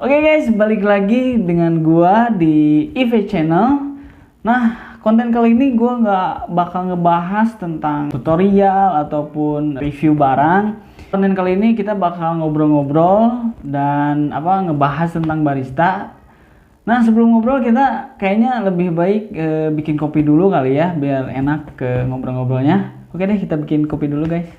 Oke guys, balik lagi dengan gua di IV Channel. Nah, konten kali ini gua nggak bakal ngebahas tentang tutorial ataupun review barang. Konten kali ini kita bakal ngobrol-ngobrol dan ngebahas tentang barista. Nah, sebelum ngobrol kita kayaknya lebih baik bikin kopi dulu kali ya, biar enak ke ngobrol-ngobrolnya. Oke deh, kita bikin kopi dulu guys.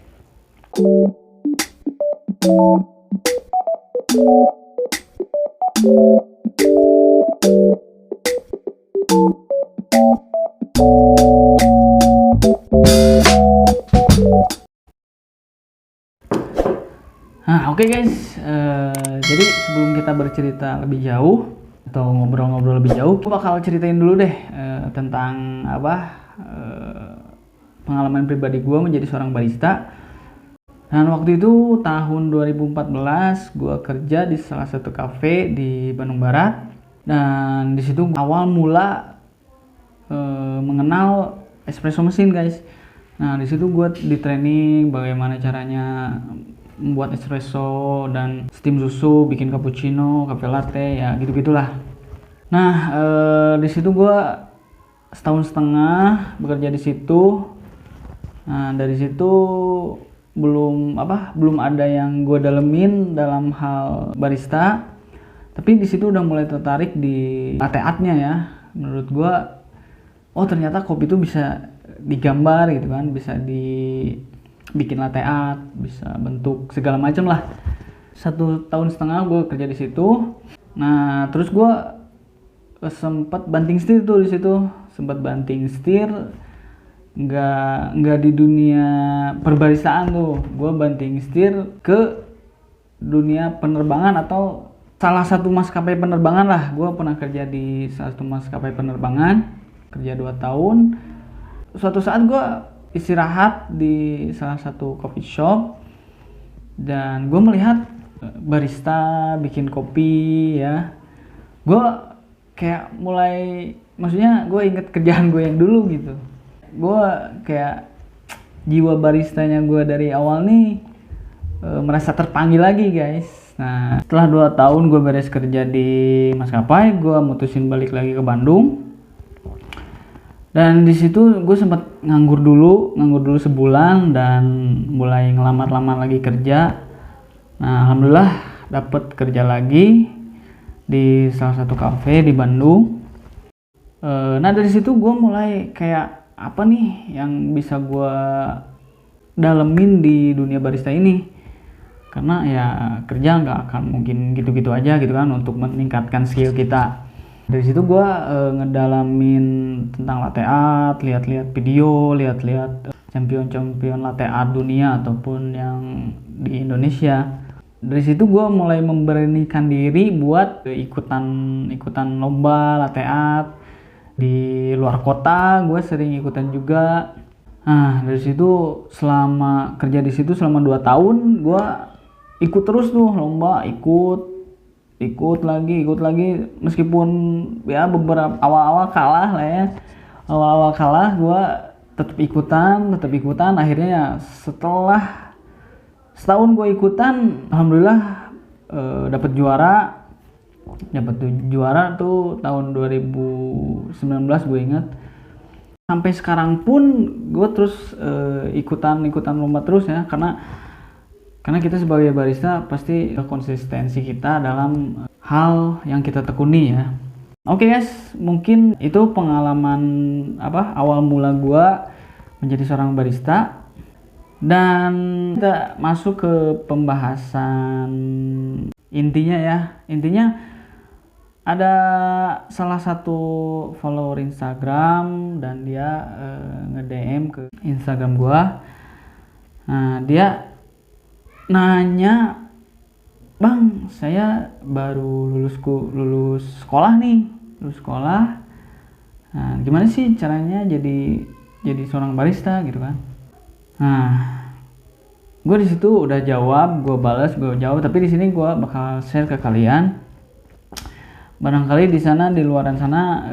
Nah, oke guys, jadi sebelum kita bercerita lebih jauh atau ngobrol-ngobrol lebih jauh, aku bakal ceritain dulu deh tentang pengalaman pribadi gue menjadi seorang barista. Dan waktu itu tahun 2014 gue kerja di salah satu kafe di Bandung Barat, dan di situ awal mula mengenal espresso mesin guys. Nah, di situ gue di training bagaimana caranya membuat espresso dan steam susu, bikin cappuccino, cafe latte, ya gitu-gitulah. Nah, di situ gue setahun setengah bekerja di situ. Nah, dari situ belum ada yang gue dalemin dalam hal barista, tapi di situ udah mulai tertarik di latte artnya ya. Menurut gue, oh ternyata kopi itu bisa digambar gitu kan, bisa dibikin latte art, bisa bentuk segala macam lah. 1,5 tahun gue kerja di situ. Nah, terus gue sempat banting setir tuh di situ, sempat banting setir. Nggak di dunia perbaristaan tuh, gue banting setir ke dunia penerbangan atau salah satu maskapai penerbangan lah. Gue pernah kerja di salah satu maskapai penerbangan, kerja 2 tahun. Suatu saat gue istirahat di salah satu coffee shop dan gue melihat barista bikin kopi ya. Gue kayak maksudnya gue inget kerjaan gue yang dulu gitu. Gue kayak jiwa baristanya gue dari awal nih merasa terpanggil lagi guys. Nah, setelah 2 tahun gue beres kerja di maskapai, gue mutusin balik lagi ke Bandung. Dan di situ gue sempat nganggur dulu sebulan dan mulai ngelamar-lamar lagi kerja. Nah, alhamdulillah dapet kerja lagi di salah satu kafe di Bandung. Nah, dari situ gue mulai kayak apa nih yang bisa gue dalemin di dunia barista ini, karena ya kerja nggak akan mungkin gitu-gitu aja gitu kan untuk meningkatkan skill kita. Dari situ gue ngedalamin tentang latte art, lihat-lihat video, lihat-lihat champion latte art dunia ataupun yang di Indonesia. Dari situ gue mulai memberanikan diri buat ikutan lomba latte art. Di luar kota gue sering ikutan juga. Nah, dari situ selama kerja di situ selama 2 tahun gue ikut terus tuh lomba, ikut lagi meskipun ya beberapa awal-awal kalah lah ya. Awal-awal kalah gue tetap ikutan. Akhirnya ya setelah setahun gue ikutan, alhamdulillah dapet juara tuh tahun 2019 gue ingat. Sampai sekarang pun gue terus ikutan lomba terus ya, karena kita sebagai barista pasti konsistensi kita dalam hal yang kita tekuni ya. Oke guys, mungkin itu pengalaman awal mula gue menjadi seorang barista. Dan kita masuk ke pembahasan intinya. Ada salah satu follower Instagram dan dia nge-DM ke Instagram gua. Nah, dia nanya, "Bang, saya baru lulus sekolah nih. Nah, gimana sih caranya jadi seorang barista gitu kan?" Nah, gue di situ udah jawab, gue jawab, tapi di sini gue bakal share ke kalian. Barangkali di luaran sana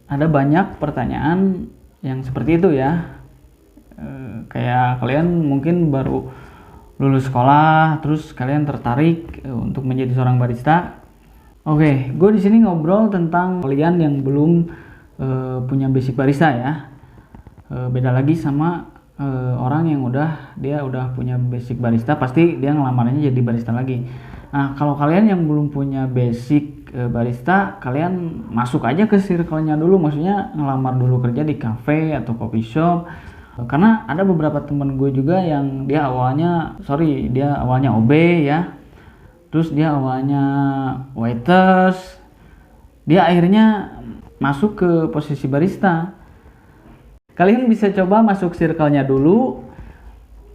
ada banyak pertanyaan yang seperti itu ya. Kayak kalian mungkin baru lulus sekolah, terus kalian tertarik untuk menjadi seorang barista. Oke, gue di sini ngobrol tentang kalian yang belum punya basic barista ya. Beda lagi sama orang yang dia udah punya basic barista, pasti dia ngelamarnya jadi barista lagi. Nah, kalau kalian yang belum punya basic barista, kalian masuk aja ke circle-nya dulu, maksudnya ngelamar dulu kerja di cafe atau coffee shop. Karena ada beberapa temen gue juga yang dia awalnya OB ya, terus dia awalnya waiters, dia akhirnya masuk ke posisi barista. Kalian bisa coba masuk circle-nya dulu,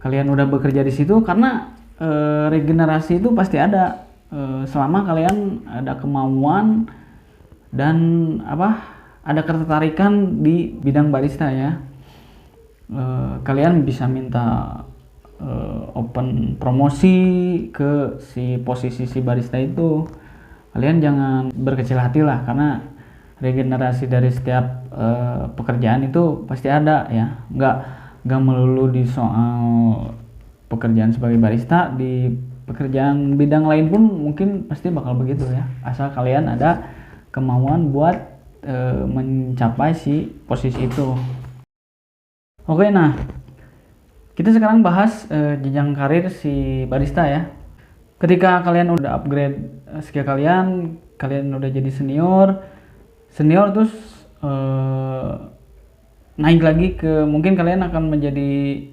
kalian udah bekerja di situ, karena regenerasi itu pasti ada selama kalian ada kemauan dan ada ketertarikan di bidang barista ya. Kalian bisa minta open promosi ke posisi barista itu. Kalian jangan berkecil hati lah, karena regenerasi dari setiap pekerjaan itu pasti ada ya. Nggak melulu di soal pekerjaan sebagai barista, di pekerjaan bidang lain pun mungkin pasti bakal begitu ya, asal kalian ada kemauan buat mencapai posisi itu. Oke, nah kita sekarang bahas jenjang karir barista ya. Ketika kalian udah upgrade skill kalian udah jadi senior terus naik lagi ke, mungkin kalian akan menjadi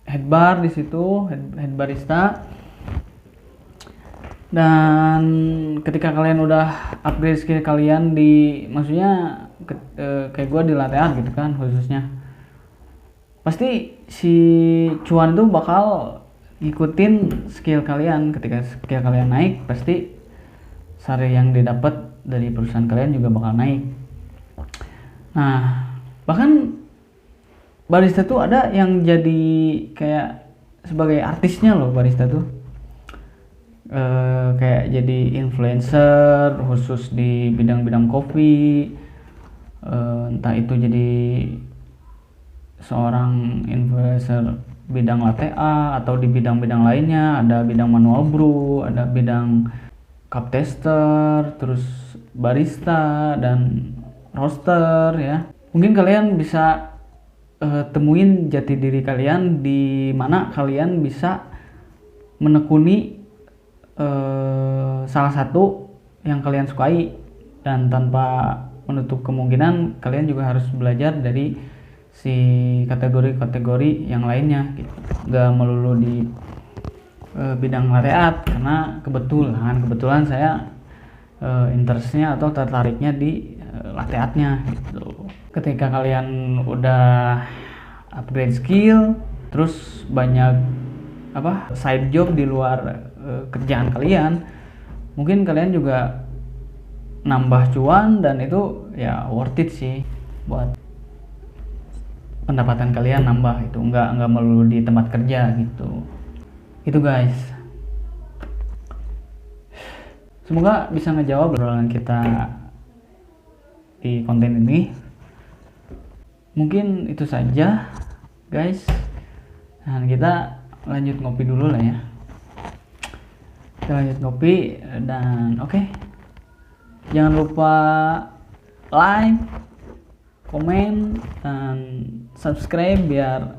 head bar di situ, head barista. Dan ketika kalian udah upgrade skill kalian maksudnya kayak gue di latte art gitu kan khususnya, pasti si cuan itu bakal ngikutin skill kalian. Ketika skill kalian naik, pasti salary yang didapat dari perusahaan kalian juga bakal naik. Nah, bahkan barista tuh ada yang jadi kayak sebagai artisnya loh, barista tuh kayak jadi influencer khusus di bidang-bidang kopi, entah itu jadi seorang influencer bidang latte art atau di bidang-bidang lainnya. Ada bidang manual brew, ada bidang cup tester, terus barista dan roaster ya. Mungkin kalian bisa temuin jati diri kalian di mana kalian bisa menekuni salah satu yang kalian sukai, dan tanpa menutup kemungkinan kalian juga harus belajar dari si kategori-kategori yang lainnya gitu. Gak melulu di bidang latte art, karena kebetulan saya interestnya atau tertariknya di latte artnya gitu. Ketika kalian udah upgrade skill, terus banyak side job di luar kerjaan kalian, mungkin kalian juga nambah cuan, dan itu ya worth it sih buat pendapatan kalian nambah. Itu nggak melulu di tempat kerja gitu. Itu guys, semoga bisa ngejawab obrolan kita di konten ini. Mungkin itu saja guys, dan kita lanjut ngopi dulu lah ya. Kita lanjut ngopi, dan oke. Jangan lupa like, komen, dan subscribe biar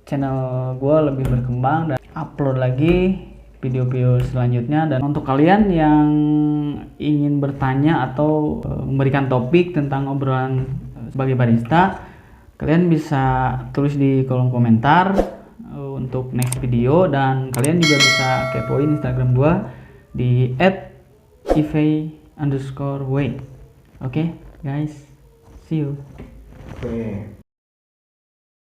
channel gue lebih berkembang dan upload lagi video-video selanjutnya. Dan untuk kalian yang ingin bertanya atau memberikan topik tentang obrolan sebagai barista, kalian bisa tulis di kolom komentar untuk next video, dan kalian juga bisa kepoin Instagram gue di @ivey_way. Oke guys, see you.